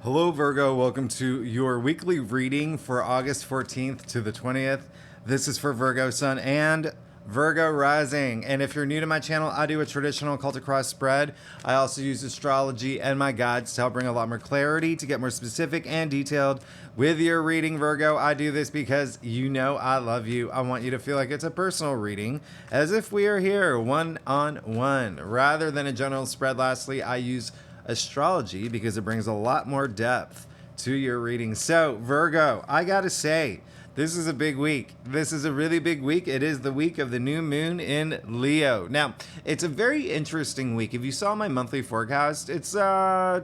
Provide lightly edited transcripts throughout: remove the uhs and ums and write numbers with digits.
Hello, Virgo. Welcome to your weekly reading for August 14th to the 20th. This is for Virgo Sun and Virgo Rising. And if you're new to my channel, I do a traditional occult cross spread. I also use astrology and my guides to help bring a lot more clarity, to get more specific and detailed with your reading, Virgo. I do this because you know I love you. I want you to feel like it's a personal reading, as if we are here one-on-one, rather than a general spread. Lastly, I use astrology because it brings a lot more depth to your reading. So, Virgo, I gotta say, this is a big week. This is a really big week. It is the week of the new moon in Leo. Now, it's a very interesting week. If you saw my monthly forecast, it's a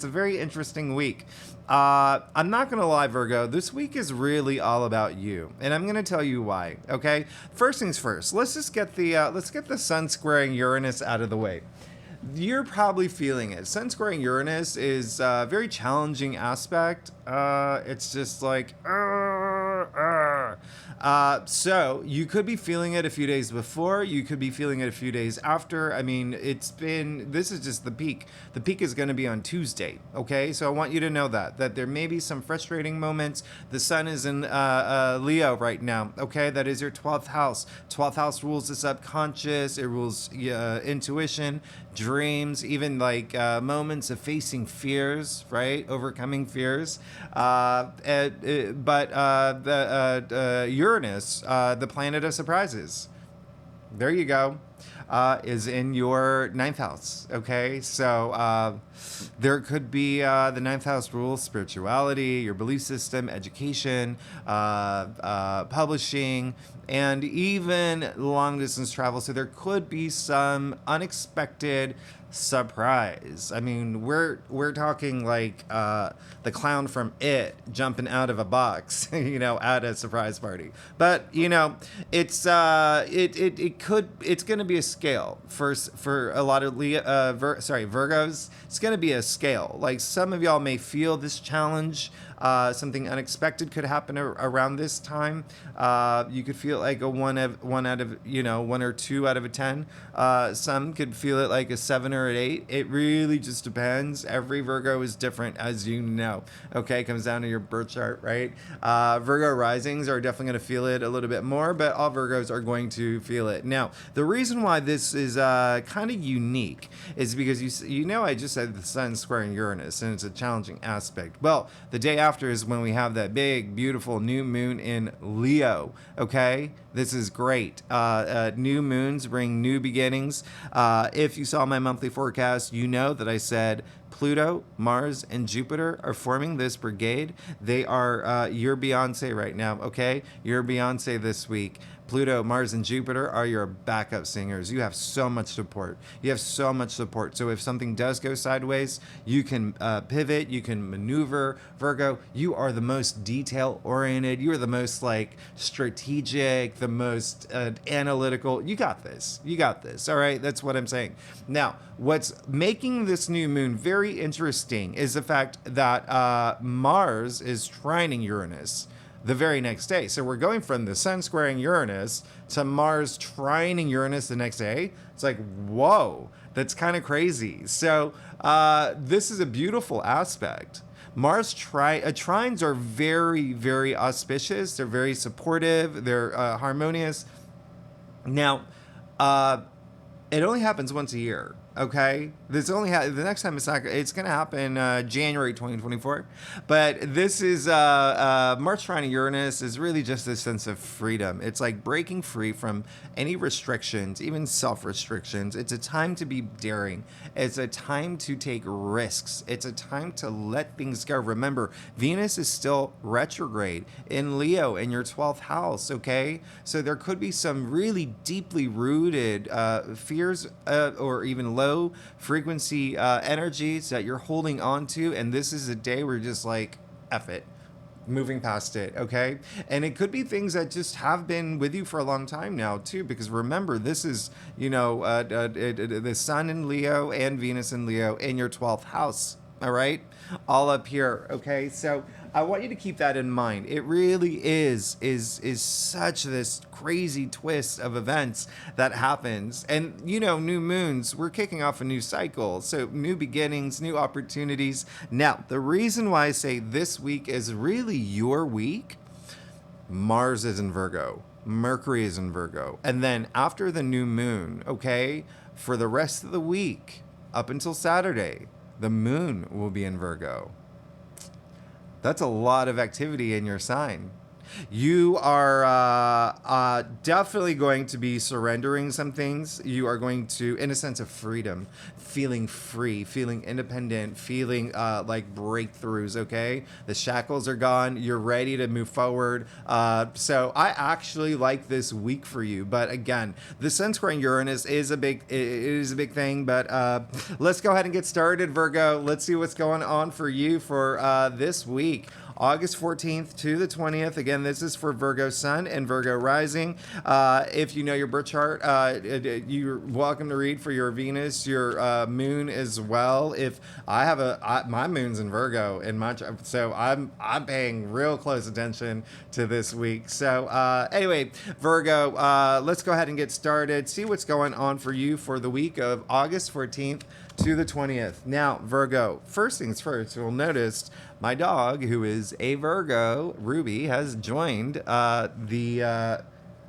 very interesting week. I'm not gonna lie, Virgo, this week is really all about you, and I'm gonna tell you why. Okay, first things first, let's get the sun squaring Uranus out of the way. You're probably feeling it. Sun squaring Uranus is a very challenging aspect. It's just like, so you could be feeling it a few days before. You could be feeling it a few days after. I mean, this is just the peak. The peak is going to be on Tuesday. Okay. So I want you to know that there may be some frustrating moments. The sun is in Leo right now. Okay. That is your 12th house. 12th house rules the subconscious. It rules intuition, dreams, even like moments of facing fears, right? Overcoming fears. Uranus, the planet of surprises, there you go, is in your ninth house. Okay, so there could be the ninth house rules spirituality, your belief system, education, publishing, and even long distance travel. So there could be some unexpected surprise. I mean, we're talking like the clown from It jumping out of a box, at a surprise party. But it's going to be a scale for a lot of Virgos. It's going to be a scale. Like, some of y'all may feel this challenge. Something unexpected could happen around this time. You could feel like a one or two out of a 10. Some could feel it like a 7 or an 8. It really just depends. Every Virgo is different, as you know. Okay, it comes down to your birth chart, right? Virgo risings are definitely going to feel it a little bit more, but all Virgos are going to feel it. Now, the reason why this is kind of unique is because I just said the sun squaring Uranus, and it's a challenging aspect. Well, the day after is when we have that big, beautiful new moon in Leo. Okay, this is great. New moons bring new beginnings. If you saw my monthly forecast, you know that I said Pluto, Mars, and Jupiter are forming this brigade. They are your Beyonce right now, okay? Your Beyonce this week. Pluto, Mars, and Jupiter are your backup singers. You have so much support. So if something does go sideways, you can pivot, you can maneuver. Virgo, you are the most detail-oriented. You are the most strategic, the most analytical. You got this. All right? That's what I'm saying. Now, what's making this new moon very interesting is the fact that Mars is trining Uranus the very next day. So we're going from the sun squaring Uranus to Mars trining Uranus the next day. It's like, whoa, that's kind of crazy. So this is a beautiful aspect. Mars trines are very, very auspicious. They're very supportive. They're harmonious. Now, it only happens once a year. Okay, the next time it's going to happen January 2024, but this is Mars trine Uranus is really just a sense of freedom. It's like breaking free from any restrictions, even self-restrictions. It's a time to be daring. It's a time to take risks. It's a time to let things go. Remember, Venus is still retrograde in Leo in your 12th house. Okay, so there could be some really deeply rooted fears or even low frequency energies that you're holding on to, and this is a day where you're just like, F it, moving past it. Okay, and it could be things that just have been with you for a long time now too, because remember, this is the sun in Leo and Venus in Leo in your 12th house. All right, all up here. Okay, so I want you to keep that in mind. It really is such this crazy twist of events that happens, and new moons. We're kicking off a new cycle, so new beginnings, new opportunities. Now, the reason why I say this week is really your week. Mars is in Virgo. Mercury is in Virgo. And then after the new moon, okay, for the rest of the week, up until Saturday, the moon will be in Virgo. That's a lot of activity in your sign. You are definitely going to be surrendering some things. You are going to, in a sense of freedom, feeling free, feeling independent, feeling like breakthroughs, okay? The shackles are gone. You're ready to move forward. So I actually like this week for you. But again, the Sun squaring Uranus is a big thing. But let's go ahead and get started, Virgo. Let's see what's going on for you for this week. August 14th to the 20th. Again, this is for Virgo Sun and Virgo Rising. If you know your birth chart, you're welcome to read for your Venus, your moon as well. If I have my moon's in Virgo in my chart, so I'm paying real close attention to this week. So anyway, Virgo, let's go ahead and get started. See what's going on for you for the week of August 14th to the 20th. Now, Virgo, first things first, you'll notice my dog, who is a Virgo, Ruby, has joined the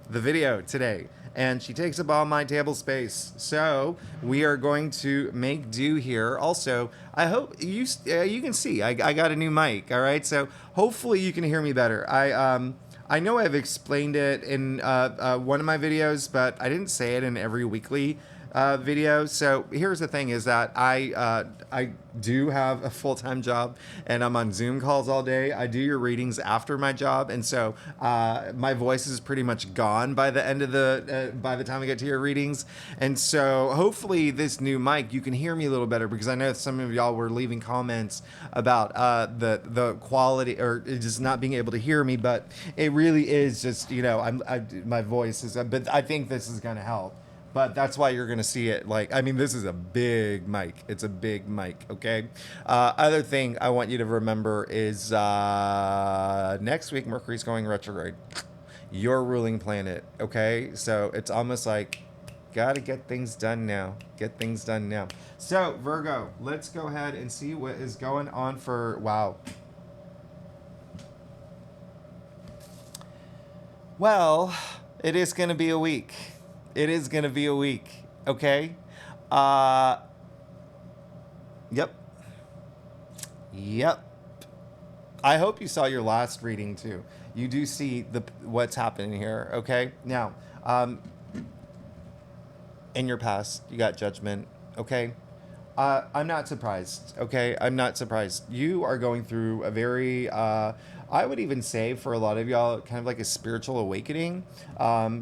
video today. And she takes up all my table space. So we are going to make do here. Also, I hope you can see I got a new mic. All right, so hopefully you can hear me better. I know I've explained it in one of my videos, but I didn't say it in every weekly video. So here's the thing is that I do have a full-time job and I'm on Zoom calls all day. I do your readings after my job. And so my voice is pretty much gone by the end of by the time I get to your readings. And so hopefully this new mic, you can hear me a little better, because I know some of y'all were leaving comments about the quality or just not being able to hear me, but it really is just, my voice is, but I think this is going to help. But that's why you're going to see it. This is a big mic. It's a big mic, okay? Other thing I want you to remember is next week, Mercury's going retrograde. Your ruling planet, okay? So it's almost like, got to get things done now. Get things done now. So, Virgo, let's go ahead and see what is going on for, wow. Well, it is going to be a week. It is going to be a week, okay? Yep. I hope you saw your last reading too. You do see what's happening here, okay? Now, in your past, you got judgment, okay? I'm not surprised, okay? I'm not surprised. You are going through a very, I would even say for a lot of y'all, kind of like a spiritual awakening.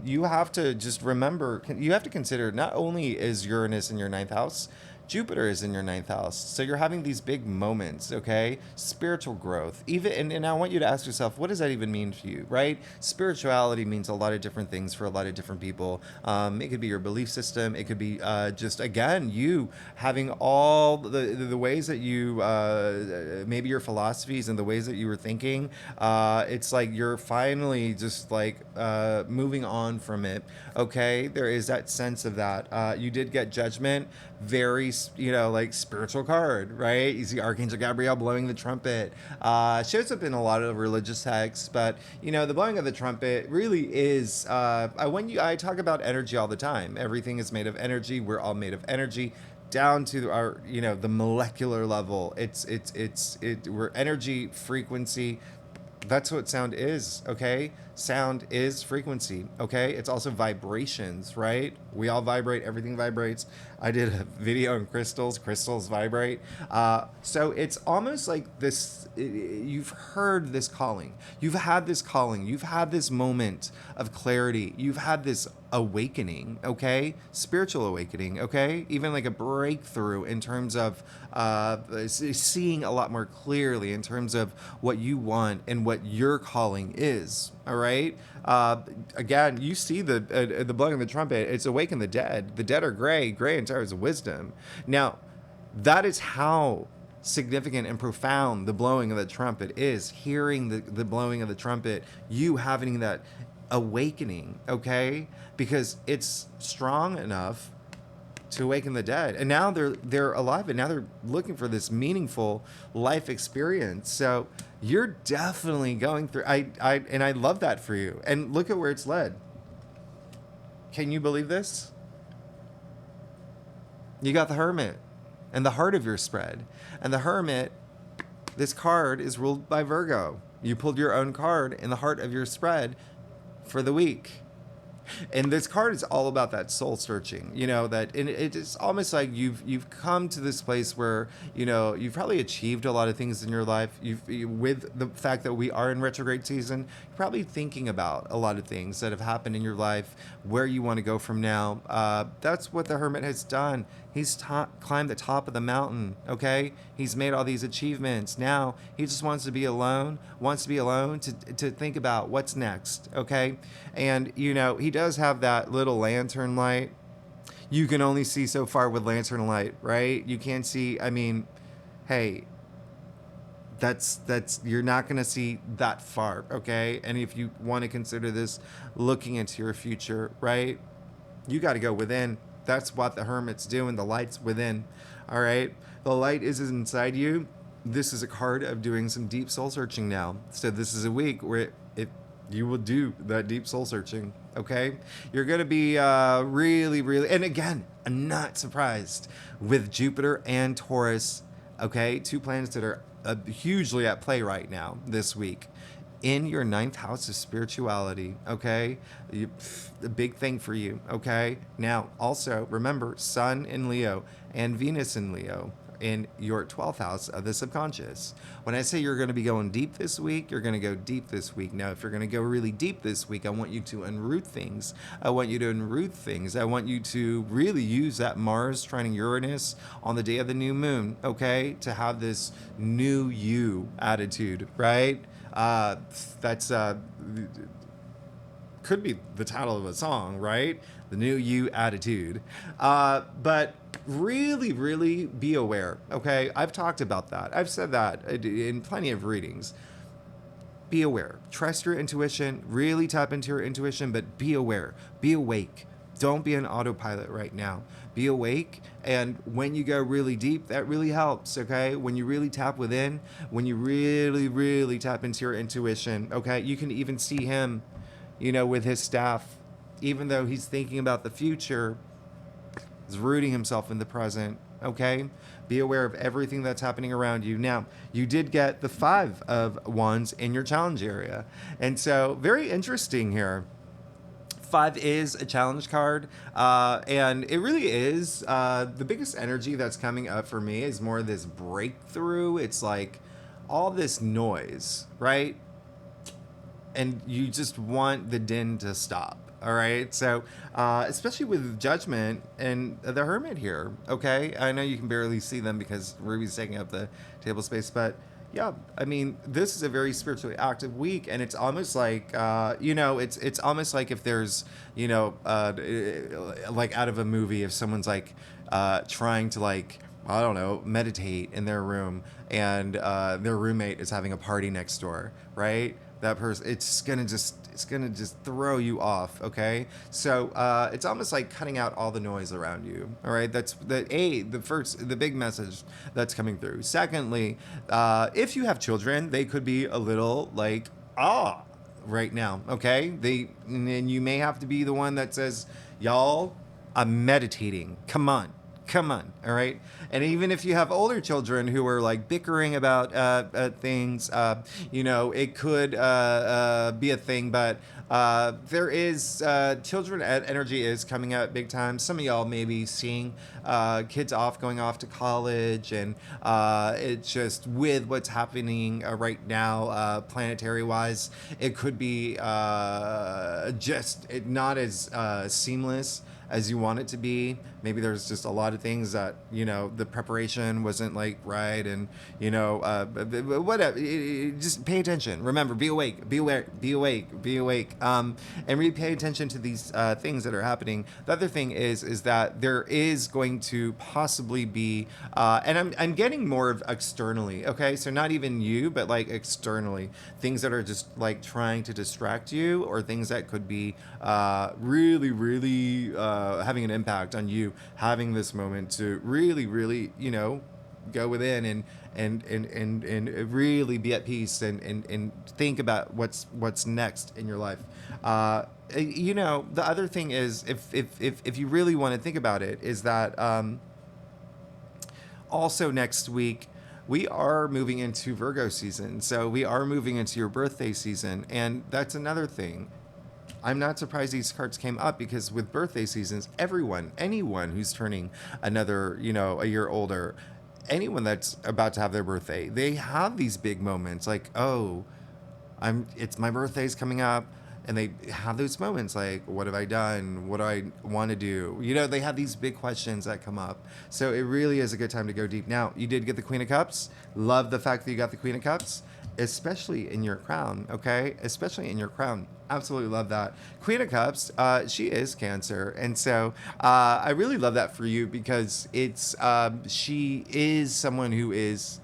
You have to just remember, you have to consider not only is Uranus in your ninth house, Jupiter is in your ninth house. So you're having these big moments, okay? Spiritual growth. And I want you to ask yourself, what does that even mean to you, right? Spirituality means a lot of different things for a lot of different people. It could be your belief system. It could be just, again, you having all the ways that you, maybe your philosophies and the ways that you were thinking. It's like you're finally just like moving on from it, okay? There is that sense of that. You did get judgment. Very, like spiritual card, right? You see Archangel Gabriel blowing the trumpet. Shows up in a lot of religious texts, but the blowing of the trumpet really is. I talk about energy all the time. Everything is made of energy. We're all made of energy, down to our, the molecular level. We're energy, frequency. That's what sound is, okay? Sound is frequency, okay? It's also vibrations, right? We all vibrate. Everything vibrates. I did a video on crystals. Crystals vibrate. So it's almost like this, you've heard this calling. You've had this calling. You've had this moment of clarity. You've had this awakening, okay? Spiritual awakening, okay? Even like a breakthrough in terms of seeing a lot more clearly in terms of what you want and what your calling is, all right? Again, you see the blowing of the trumpet. It's awaken the dead. The dead are gray. Gray in terms of wisdom. Now, that is how significant and profound the blowing of the trumpet is. Hearing the blowing of the trumpet, you having that awakening, okay? Because it's strong enough to awaken the dead, and now they're alive, and now they're looking for this meaningful life experience. So you're definitely going through. I love that for you. And look at where it's led. Can you believe this? You got the Hermit and the heart of your spread, and the Hermit. This card is ruled by Virgo. You pulled your own card in the heart of your spread for the week. And this card is all about that soul searching, that, and it's almost like you've come to this place where, you've probably achieved a lot of things in your life. With the fact that we are in retrograde season, you're probably thinking about a lot of things that have happened in your life, where you want to go from now. That's what the Hermit has done. He's climbed the top of the mountain, okay? He's made all these achievements. Now he just wants to be alone, to think about what's next, okay? And, he does have that little lantern light. You can only see so far with lantern light, right? You can't see, hey, that's you're not going to see that far, okay? And if you want to consider this looking into your future, right? You got to go within. That's what the Hermit's doing. The light's within. All right. The light is inside you. This is a card of doing some deep soul searching now. So this is a week where you will do that deep soul searching. Okay. You're going to be really, really. And again, I'm not surprised with Jupiter and Taurus. Okay. Two planets that are hugely at play right now this week. In your 9th house of spirituality, okay? A big thing for you, okay? Now, also, remember, Sun in Leo and Venus in Leo in your 12th house of the subconscious. When I say you're going to be going deep this week, you're going to go deep this week. Now, if you're going to go really deep this week, I want you to unroot things. I want you to really use that Mars trining Uranus on the day of the new moon, okay? To have this new you attitude, right? That's could be the title of a song, right? The new you attitude. But really, really be aware, okay? I've talked about that. I've said that in plenty of readings. Be aware. Trust your intuition. Really tap into your intuition, but be aware. Be awake. Don't be an autopilot right now. Be awake, and when you go really deep, that really helps, okay? When you really tap within, when you really, really tap into your intuition, okay? You can even see him, with his staff, even though he's thinking about the future, he's rooting himself in the present, okay? Be aware of everything that's happening around you. Now, you did get the 5 of Wands in your challenge area, and so very interesting here. 5 is a challenge card, and it really is. The biggest energy that's coming up for me is more this breakthrough. It's like all this noise, right? And you just want the din to stop. All right. So, especially with Judgment and the Hermit here. Okay. I know you can barely see them because Ruby's taking up the table space, but yeah, this is a very spiritually active week, and it's almost like, it's almost like if there's, like out of a movie, if someone's like trying to like, I don't know, meditate in their room, and their roommate is having a party next door, right? That person, it's gonna just throw you off, okay? So it's almost like cutting out all the noise around you, all right? That's the big message that's coming through. Secondly, if you have children, they could be a little like, right now, okay? And you may have to be the one that says, y'all, I'm meditating. Come on, all right? And even if you have older children who are like bickering about things, it could be a thing, but there is children energy is coming out big time. Some of y'all may be seeing kids going off to college, and it's just with what's happening right now, planetary wise, it could be just not as seamless as you want it to be. Maybe there's just a lot of things that, the preparation wasn't like right. And, whatever. Just pay attention. Remember, be awake, be aware, be awake, be awake. And really pay attention to these things that are happening. The other thing is that there is going to possibly be, and I'm getting more of externally, okay? So not even you, but like externally, things that are just like trying to distract you, or things that could be really, really having an impact on you, having this moment to really, really, go within and really be at peace and think about what's next in your life. The other thing is, if you really want to think about it, is that also next week we are moving into Virgo season. So we are moving into your birthday season, and that's another thing. I'm not surprised these cards came up, because with birthday seasons, anyone who's turning another, a year older, anyone that's about to have their birthday, they have these big moments like, oh, it's my birthday's coming up. And they have those moments like, what have I done? What do I want to do? They have these big questions that come up. So it really is a good time to go deep. Now, you did get the Queen of Cups. Love the fact that you got the Queen of Cups, especially in your crown, okay? Especially in your crown. Absolutely love that. Queen of Cups, she is Cancer. And so I really love that for you, because she is someone who is...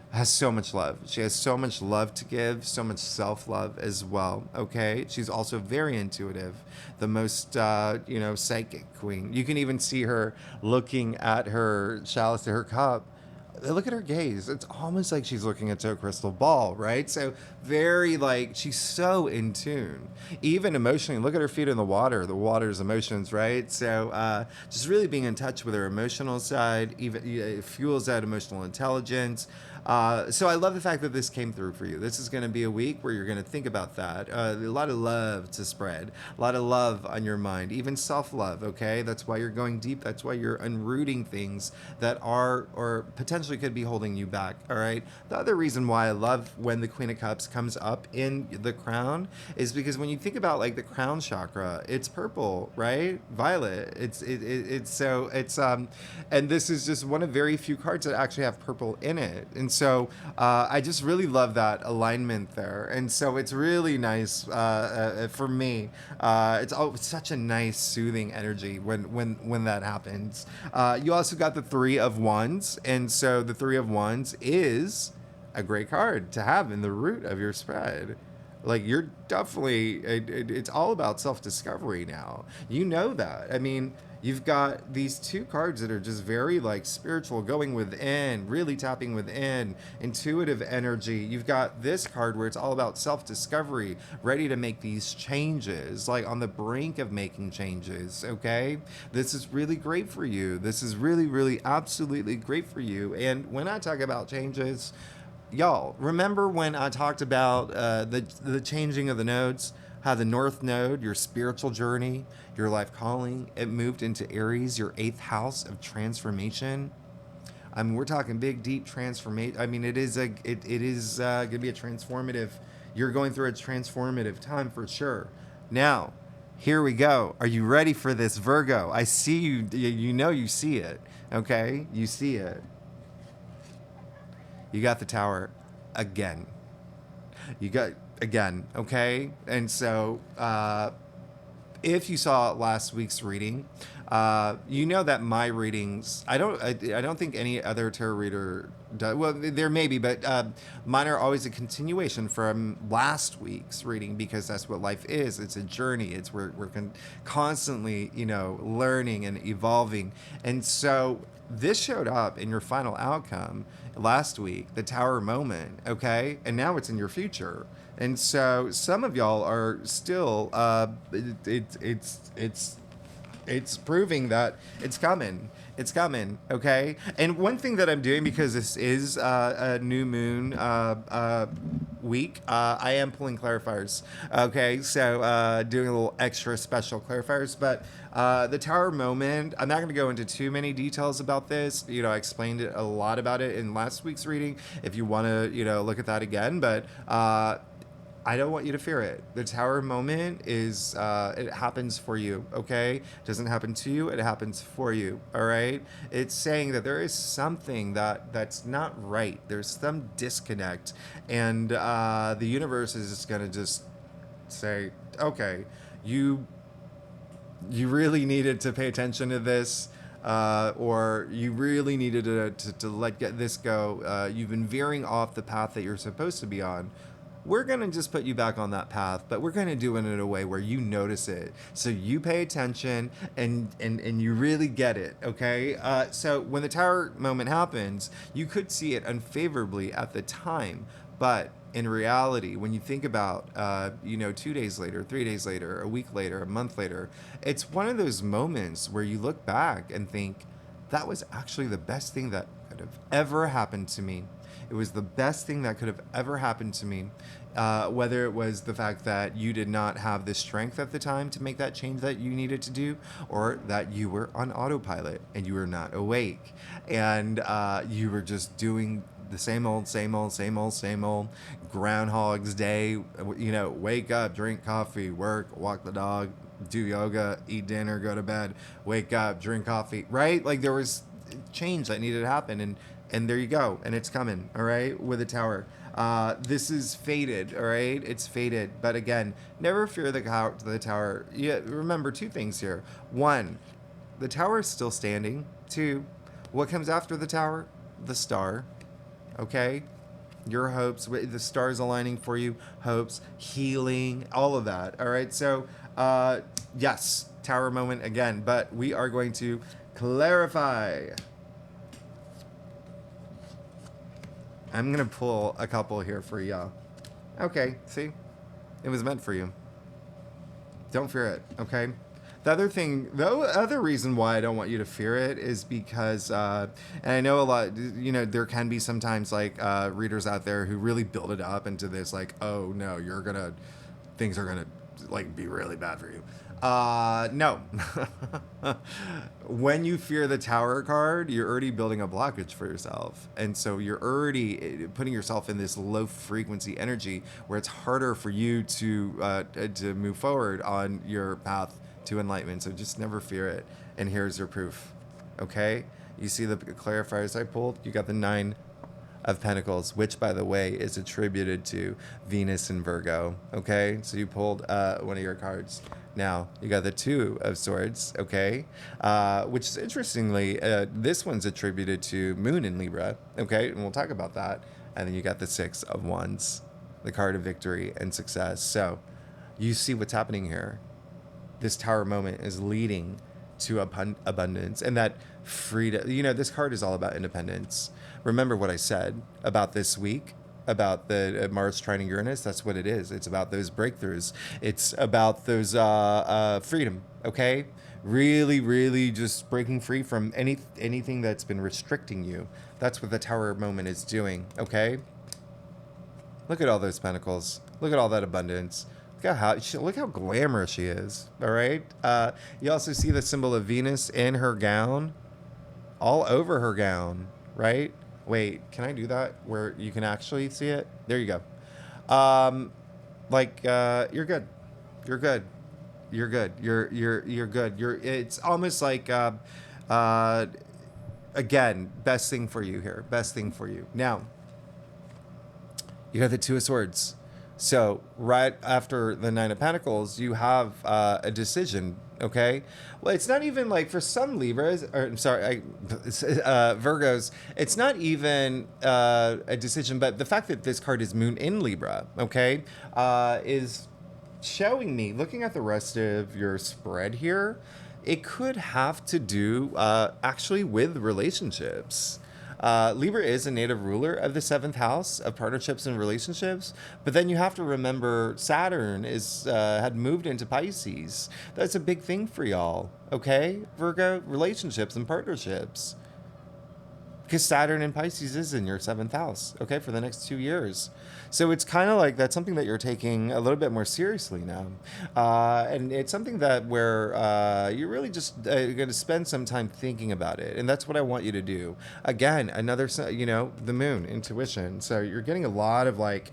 has so much love. She has so much love to give, so much self-love as well, okay? She's also very intuitive, the most, psychic queen. You can even see her looking at her chalice, to her cup. Look at her gaze. It's almost like she's looking into a crystal ball, right? So very she's so in tune. Even emotionally, look at her feet in the water. The water's emotions, right? So just really being in touch with her emotional side, even it fuels that emotional intelligence. So I love the fact that this came through for you. This is going to be a week where you're going to think about that. A lot of love to spread, a lot of love on your mind, even self-love, okay? That's why you're going deep. That's why you're unrooting things that are, or potentially could be, holding you back, all right? The other reason why I love when the Queen of Cups comes up in the crown is because when you think about the crown chakra, it's purple, right? Violet. And this is just one of very few cards that actually have purple in it. And so I just really love that alignment there. And so it's really nice for me. It's such a nice, soothing energy when that happens. You also got the Three of Wands. And so the Three of Wands is a great card to have in the root of your spread. You're definitely, it's all about self-discovery now. You know that. I mean, you've got these two cards that are just very spiritual, going within, really tapping within, intuitive energy. You've got this card where it's all about self-discovery, ready to make these changes, on the brink of making changes, okay? This is really great for you. This is really, really, absolutely great for you. And when I talk about changes, y'all, remember when I talked about the changing of the nodes? How the North Node, your spiritual journey, your life calling, it moved into Aries, your 8th house of transformation. I mean, we're talking big, deep transformation. I mean, it is going to be a transformative. You're going through a transformative time for sure. Now, here we go. Are you ready for this, Virgo? I see you. You see it. Okay, you see it. You got the Tower again. You got again, okay? And so if you saw last week's reading, you know that my readings, I don't think any other tarot reader does. Well, there may be, but mine are always a continuation from last week's reading, because that's what life is. It's a journey. It's we're constantly, learning and evolving. And so this showed up in your final outcome last week, the Tower moment, okay? And now it's in your future. And so some of y'all are still, it's proving that it's coming. It's coming, okay? And one thing that I'm doing, because this is a new moon week, I am pulling clarifiers, okay? So doing a little extra special clarifiers. But the Tower moment, I'm not going to go into too many details about this. I explained a lot about it in last week's reading, if you want to, look at that again. But I don't want you to fear it. The Tower moment is, it happens for you, okay? It doesn't happen to you, it happens for you, all right? It's saying that there is something that's not right. There's some disconnect. And the universe is just going to just say, okay, you really needed to pay attention to this, or you really needed to let this go. You've been veering off the path that you're supposed to be on. We're going to just put you back on that path, but we're going to do it in a way where you notice it. So you pay attention and you really get it, okay? So when the Tower moment happens, you could see it unfavorably at the time, but in reality, when you think about, 2 days later, 3 days later, a week later, a month later, it's one of those moments where you look back and think, that was actually the best thing that could have ever happened to me. It was the best thing that could have ever happened to me. Whether it was the fact that you did not have the strength at the time to make that change that you needed to do, or that you were on autopilot and you were not awake, and you were just doing the same old Groundhog's Day. Wake up, drink coffee, work, walk the dog, do yoga, eat dinner, go to bed, wake up, drink coffee, right? Like there was change that needed to happen, and there you go, and it's coming, all right, with the Tower. This is fated, all right? It's fated. But again, never fear the Tower. Yeah, remember two things here. One, the Tower is still standing. Two, what comes after the Tower? The star, okay? Your hopes, the stars aligning for you, hopes, healing, all of that, all right? So, yes, Tower moment again, but we are going to clarify. I'm going to pull a couple here for y'all. Okay, see? It was meant for you. Don't fear it, okay? The other reason why I don't want you to fear it is because, and I know a lot, there can be sometimes like readers out there who really build it up into this like, oh no, things are going to like be really bad for you. No. When you fear the Tower card, you're already building a blockage for yourself. And so you're already putting yourself in this low frequency energy where it's harder for you to move forward on your path to enlightenment. So just never fear it. And here's your proof. Okay? You see the clarifiers I pulled? You got the 9 of Pentacles, which, by the way, is attributed to Venus and Virgo. Okay? So you pulled one of your cards. Now, you got the 2 of Swords, okay? Which is interestingly, this one's attributed to Moon in Libra, okay? And we'll talk about that. And then you got the 6 of Wands, the card of victory and success. So you see what's happening here. This Tower moment is leading to abundance and that freedom. This card is all about independence. Remember what I said about this week, about the Mars trining Uranus. That's what it is. It's about those breakthroughs. It's about those freedom, okay? Really, really just breaking free from anything that's been restricting you. That's what the Tower moment is doing, okay? Look at all those pentacles. Look at all that abundance. Look how glamorous she is, all right? You also see the symbol of Venus in her gown, all over her gown, right? Wait, can I do that where you can actually see it? There you go. You're good. You're good. You're good. You're good. It's almost like, again, best thing for you here. Best thing for you. Now, you got the 2 of Swords. So right after the 9 of Pentacles, you have a decision, okay? Well, it's not even like for some Virgos, it's not even a decision, but the fact that this card is Moon in Libra, okay, is showing me, looking at the rest of your spread here, it could have to do actually with relationships. Libra is a native ruler of the 7th house of partnerships and relationships, but then you have to remember Saturn had moved into Pisces. That's a big thing for y'all, okay? Virgo, relationships and partnerships. Because Saturn in Pisces is in your 7th house, okay, for the next 2 years. So it's kind of like that's something that you're taking a little bit more seriously now. And it's something that where you're really just going to spend some time thinking about it. And that's what I want you to do. Again, the moon, intuition. So you're getting a lot of like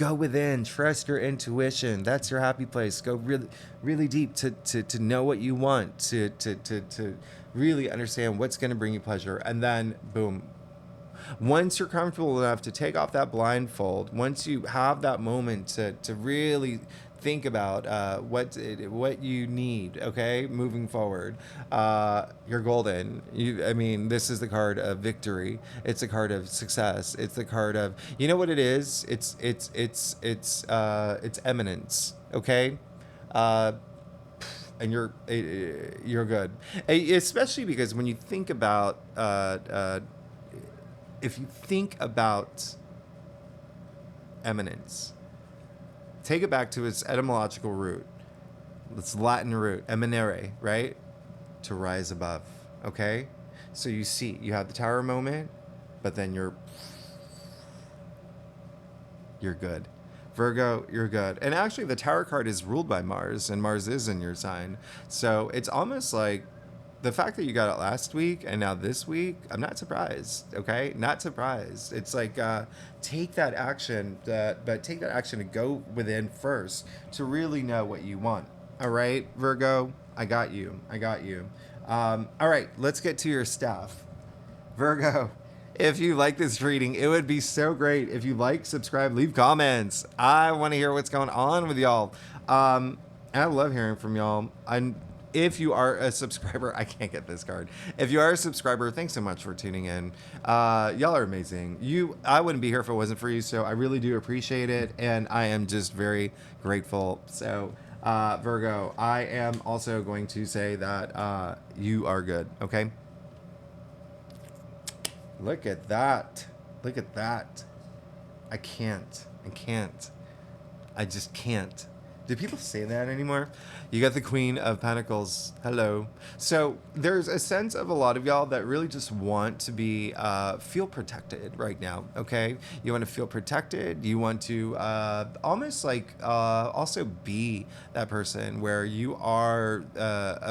Go within, trust your intuition. That's your happy place. Go really, really deep to know what you want, to really understand what's going to bring you pleasure. And then, boom. Once you're comfortable enough to take off that blindfold, once you have that moment to really think about what you need, okay, moving forward, you're golden. I mean, this is the card of victory. It's a card of success. It's the card of, you know what it is? It's eminence, okay. And you're good, especially because when you think about if you think about eminence, take it back to its etymological root. It's Latin root, eminere, right? To rise above, okay? So you see, you have the tower moment, but then you're good. Virgo, you're good. And actually, the tower card is ruled by Mars, and Mars is in your sign. So it's almost like the fact that you got it last week and now this week, I'm not surprised, okay? Not surprised. It's like, take that action, but take that action to go within first to really know what you want. All right, Virgo, I got you. All right, let's get to your stuff. Virgo, if you like this reading, it would be so great if you like, subscribe, leave comments. I want to hear what's going on with y'all. And I love hearing from y'all. If you are a subscriber, I can't get this card. If you are a subscriber, thanks so much for tuning in. Y'all are amazing. I wouldn't be here if it wasn't for you, so I really do appreciate it, and I am just very grateful. So, Virgo, I am also going to say that you are good, okay? Look at that. Look at that. I can't. I just can't. Do people say that anymore? You got the Queen of Pentacles. Hello. So there's a sense of a lot of y'all that really just want to be, feel protected right now, okay? You want to feel protected. You want to almost like also be that person where you are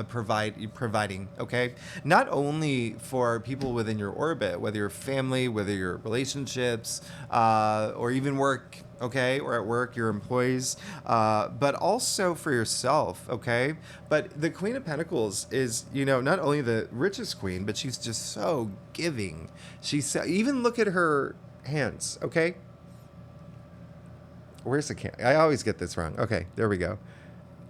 providing, okay? Not only for people within your orbit, whether your family, whether your relationships, or even work, okay, or at work, your employees, but also for yourself, okay? But the Queen of Pentacles is, not only the richest queen, but she's just so giving. Even look at her hands, okay? Where's the camera? I always get this wrong. Okay, there we go.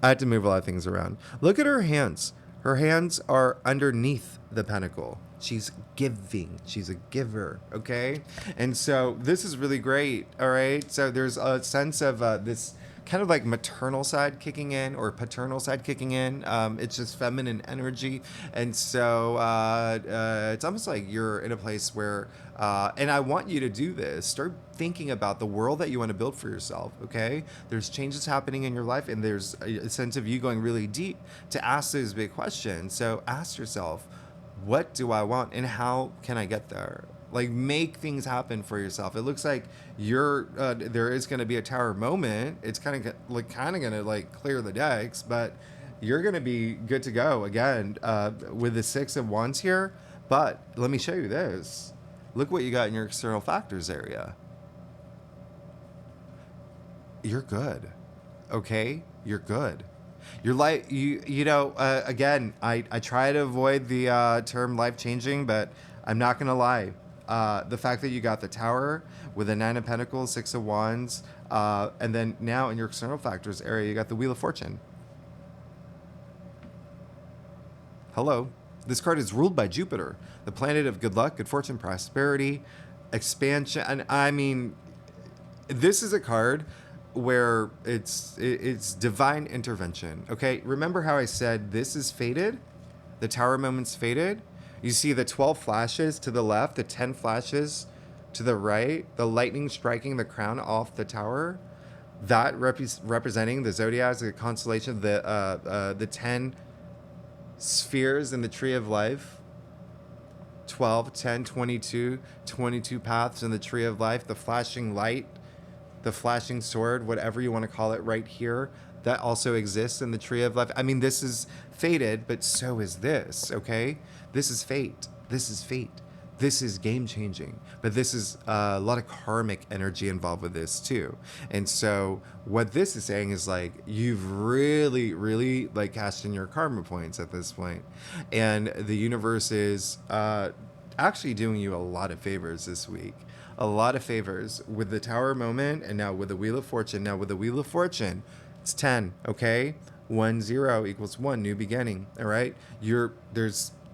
I had to move a lot of things around. Look at her hands. Her hands are underneath the pentacle. She's giving. She's a giver, okay? And so this is really great, all right? So there's a sense of this kind of like maternal side kicking in or paternal side kicking in. It's just feminine energy. And so it's almost like you're in a place where, and I want you to do this, start thinking about the world that you want to build for yourself, okay? There's changes happening in your life, and there's a sense of you going really deep to ask those big questions. So ask yourself, what do I want and how can I get there? Like, make things happen for yourself. It looks like there is going to be a tower moment. It's kind of going to clear the decks, but you're going to be good to go again with the Six of Wands here. But let me show you this. Look what you got in your external factors area. You're good. Okay? You're good. You're like, again, I try to avoid the term life-changing, but I'm not going to lie. The fact that you got the Tower with a Nine of Pentacles, Six of Wands, and then now in your external factors area, you got the Wheel of Fortune. Hello. This card is ruled by Jupiter, the planet of good luck, good fortune, prosperity, expansion. And I mean, this is a card where it's divine intervention. Okay, remember how I said this is fated? The Tower moment's fated. You see the 12 flashes to the left, the 10 flashes to the right, the lightning striking the crown off the tower. That representing the zodiac, the constellation, the 10 spheres in the tree of life. 12, 10, 22, 22 paths in the tree of life, the flashing light, the flashing sword, whatever you want to call it right here, that also exists in the tree of life. I mean, this is fated, but so is this, okay? This is fate. This is fate. this is game changing, but this is a lot of karmic energy involved with this too. And so what this is saying is like, you've really, really like cashed in your karma points at this point. And the universe is actually doing you a lot of favors this week. A lot of favors with the Tower moment, and now with the Wheel of Fortune. Now with the Wheel of Fortune, it's 10, okay? 1 0 equals 1, new beginning, all right? You're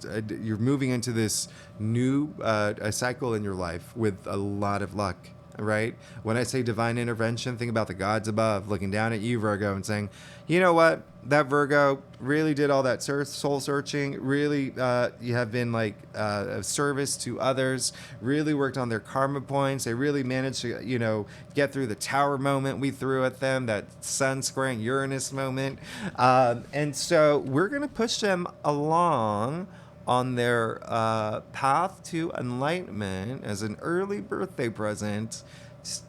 moving into this new a cycle in your life with a lot of luck, right? When I say divine intervention, think about the gods above looking down at you, Virgo, and saying, you know what? That Virgo really did all that soul searching, really you have been like of service to others, really worked on their karma points. They really managed to, you know, get through the Tower moment we threw at them, that Sun squaring Uranus moment. And so we're going to push them along on their path to enlightenment as an early birthday present. Just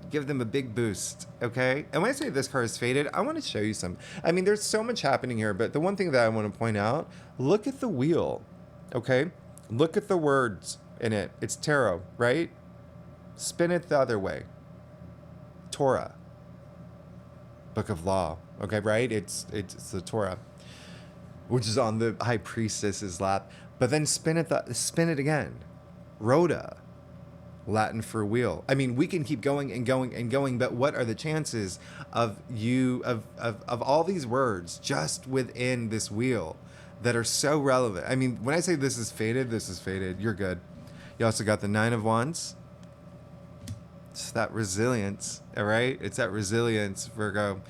give them a big boost, okay? And when I say this card is faded, I want to show you some. I mean, there's so much happening here, but the one thing that I want to point out, look at the wheel, okay? Look at the words in it. It's tarot, right? Spin it the other way. Torah. Book of Law, okay, right? It's the Torah, which is on the high priestess's lap. But then spin it again. Rhoda, Latin for wheel. I mean, we can keep going and going and going, but what are the chances of all these words just within this wheel that are so relevant? I mean, when I say this is faded, you're good. You also got the 9 of Wands. It's that resilience, all right? It's that resilience, Virgo.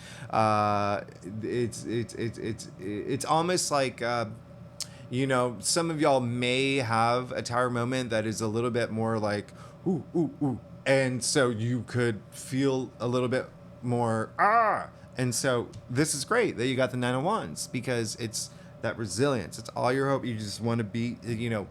It's almost like, you know, some of y'all may have a Tower moment that is a little bit more like, ooh, ooh, ooh. And so you could feel a little bit more, And so this is great that you got the 9 of Wands, because it's that resilience. It's all your hope. You just want to be, you know,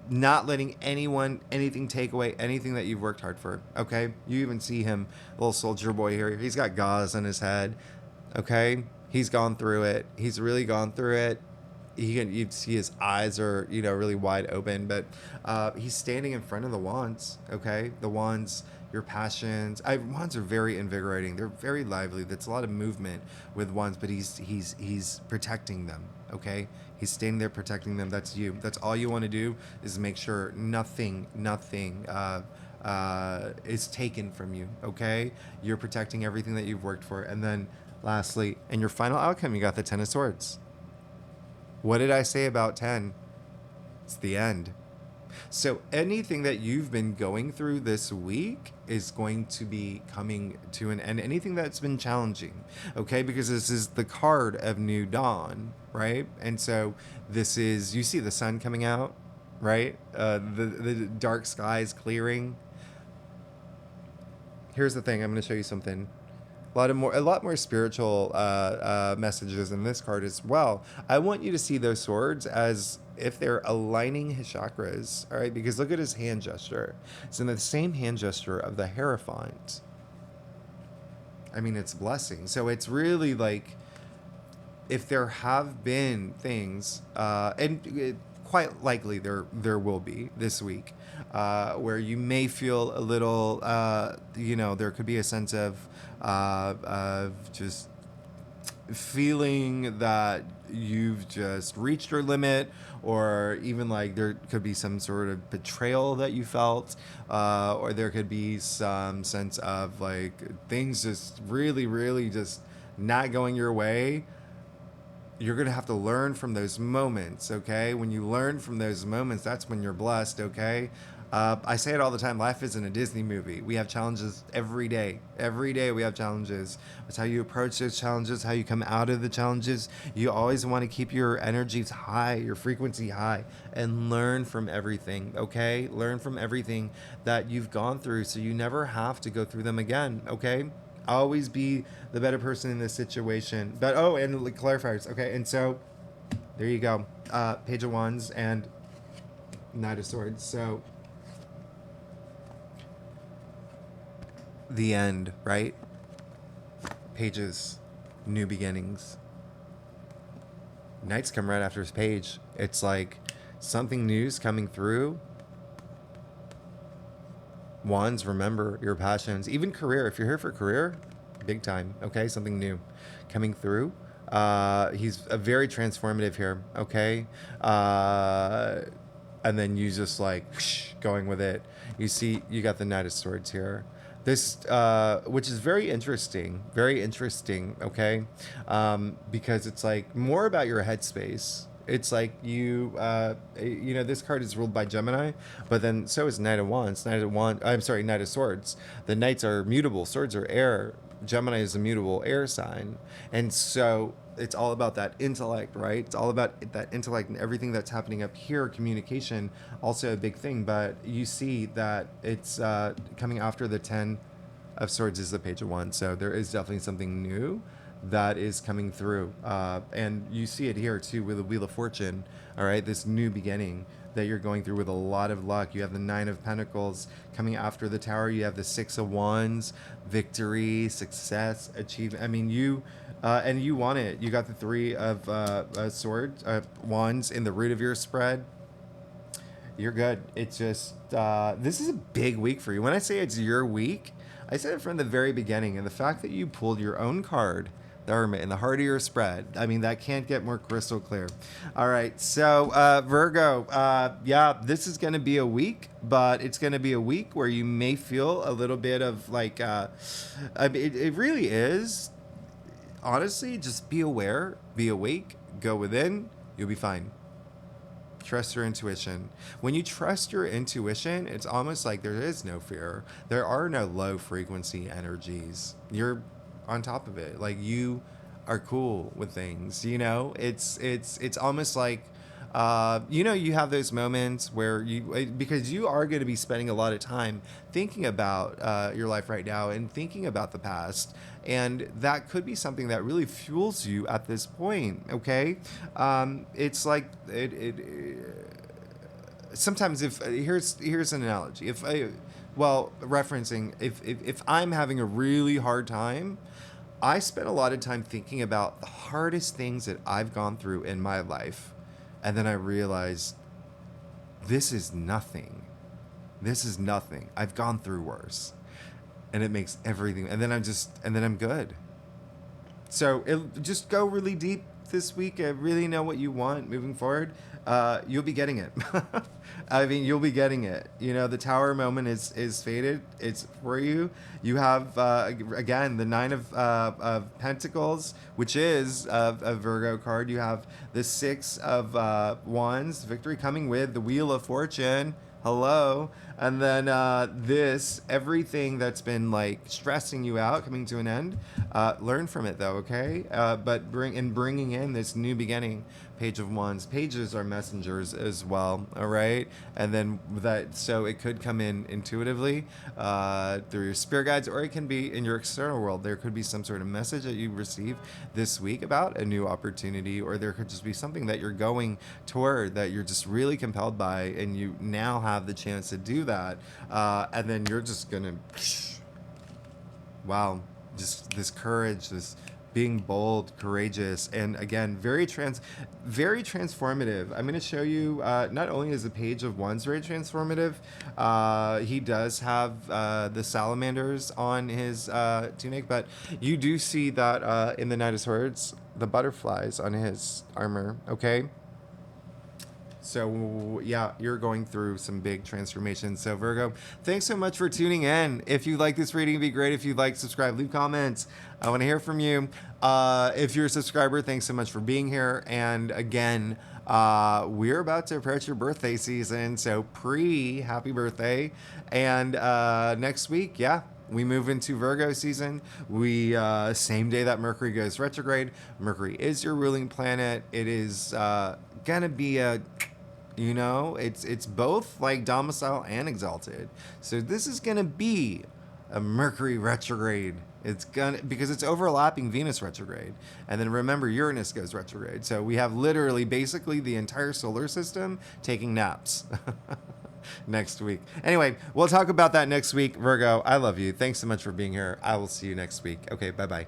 not letting anything take away anything that you've worked hard for, okay? You even see him, little soldier boy here. He's got gauze on his head, okay? He's gone through it. He's really gone through it. You see his eyes are, you know, really wide open, but he's standing in front of the wands, okay? The wands, your passions. Wands are very invigorating. They're very lively. That's a lot of movement with wands, but he's protecting them, okay? He's standing there protecting them. That's you. That's all you want to do, is make sure nothing is taken from you, okay? You're protecting everything that you've worked for. And then lastly, in your final outcome, you got the 10 of Swords. What did I say about 10? It's the end. So anything that you've been going through this week is going to be coming to an end. Anything that's been challenging, okay? Because this is the card of new dawn, right? And so this is, you see the sun coming out, right? The dark skies clearing. Here's the thing. I'm going to show you something. A lot more spiritual messages in this card as well. I want you to see those swords as if they're aligning his chakras, all right? Because look at his hand gesture. It's in the same hand gesture of the Hierophant. I mean, it's blessing. So it's really like, if there have been things, quite likely there will be this week, where you may feel a little, you know, there could be a sense of just feeling that you've just reached your limit, or even like there could be some sort of betrayal that you felt, or there could be some sense of like things just really just not going your way. You're going to have to learn from those moments, okay? When you learn from those moments, that's when you're blessed, okay? I say it all the time. Life isn't a Disney movie. We have challenges every day. Every day we have challenges. It's how you approach those challenges, how you come out of the challenges. You always want to keep your energies high, your frequency high, and learn from everything, okay? Learn from everything that you've gone through so you never have to go through them again, okay? Always be the better person in this situation. But, and clarifiers, okay? And so, there you go. Page of Wands and Knight of Swords. So, the end, right? Pages, new beginnings. Knights come right after his page. It's like, Something new's coming through. Wands, remember your passions, even career. If you're here for career, big time. Okay, something new coming through. He's a very transformative here. Okay, and then you just like whoosh, going with it. You see, you got the Knight of Swords here. This, which is very interesting, okay, because it's like more about your headspace. It's like you know, this card is ruled by Gemini, but then so is Knight of Wands. Knight of Swords. The Knights are mutable, Swords are air. Gemini is a mutable air sign, and so it's all about that intellect, right? It's all about that intellect and everything that's happening up here. Communication, also a big thing, but you see that it's coming after the 10 of Swords is the Page of Wands, so there is definitely something new that is coming through, and you see it here too with the Wheel of Fortune. All right, this new beginning that you're going through with a lot of luck. You have the 9 of Pentacles coming after the Tower. You have the 6 of Wands, victory, success, achievement. I mean, you and you want it. You got the 3 of Wands in the root of your spread. You're good. It's just this is a big week for you. When I say it's your week, I said it from the very beginning, and the fact that you pulled your own card, the Hermit, in the heart of your spread, I mean, that can't get more crystal clear. All right, so Virgo, yeah, this is going to be a week, but it's going to be a week where you may feel a little bit of like, I mean, it really is. Honestly, just be aware, be awake, go within, you'll be fine. Trust your intuition. When you trust your intuition, it's almost like there is no fear. There are no low frequency energies. You're on top of it. Like, you are cool with things, you know? It's almost like you know, you have those moments where because you are going to be spending a lot of time thinking about your life right now and thinking about the past, and that could be something that really fuels you at this point. Okay, it's like sometimes if here's an analogy. If I'm having a really hard time, I spend a lot of time thinking about the hardest things that I've gone through in my life. And then I realize this is nothing. This is nothing. I've gone through worse. And it makes everything. And then I'm good. So just go really deep this week. I really know what you want moving forward. You'll be getting it. I mean, you'll be getting it. You know, the Tower moment is faded. It's for you. You have, again, the 9 of Pentacles, which is a Virgo card. You have the 6 of Wands, victory, coming with the Wheel of Fortune. Hello. And then everything that's been like stressing you out, coming to an end. Learn from it though, okay? But bringing in this new beginning, Page of Wands. Pages are messengers as well, all right? And then so it could come in intuitively through your spirit guides, or it can be in your external world. There could be some sort of message that you receive this week about a new opportunity, or there could just be something that you're going toward that you're just really compelled by, and you now have the chance to do that. And then you're just gonna, wow, just this courage, this being bold, courageous, and again, very transformative. I'm going to show you, not only is the Page of Wands very transformative, he does have the salamanders on his tunic, but you do see that in the Knight of Swords, the butterflies on his armor, okay? So, yeah, you're going through some big transformations. So, Virgo, thanks so much for tuning in. If you like this reading, it'd be great if you'd like, subscribe, leave comments. I want to hear from you. If you're a subscriber, thanks so much for being here. And again, we're about to approach your birthday season. So, happy birthday. And next week, yeah, we move into Virgo season. We same day that Mercury goes retrograde. Mercury is your ruling planet. It is gonna be you know, it's both like domicile and exalted. So this is gonna be a Mercury retrograde. It's gonna, because it's overlapping Venus retrograde, and then remember Uranus goes retrograde. So we have literally basically the entire solar system taking naps. Next week. Anyway, we'll talk about that next week. Virgo, I love you. Thanks so much for being here. I will see you next week. Okay, bye-bye.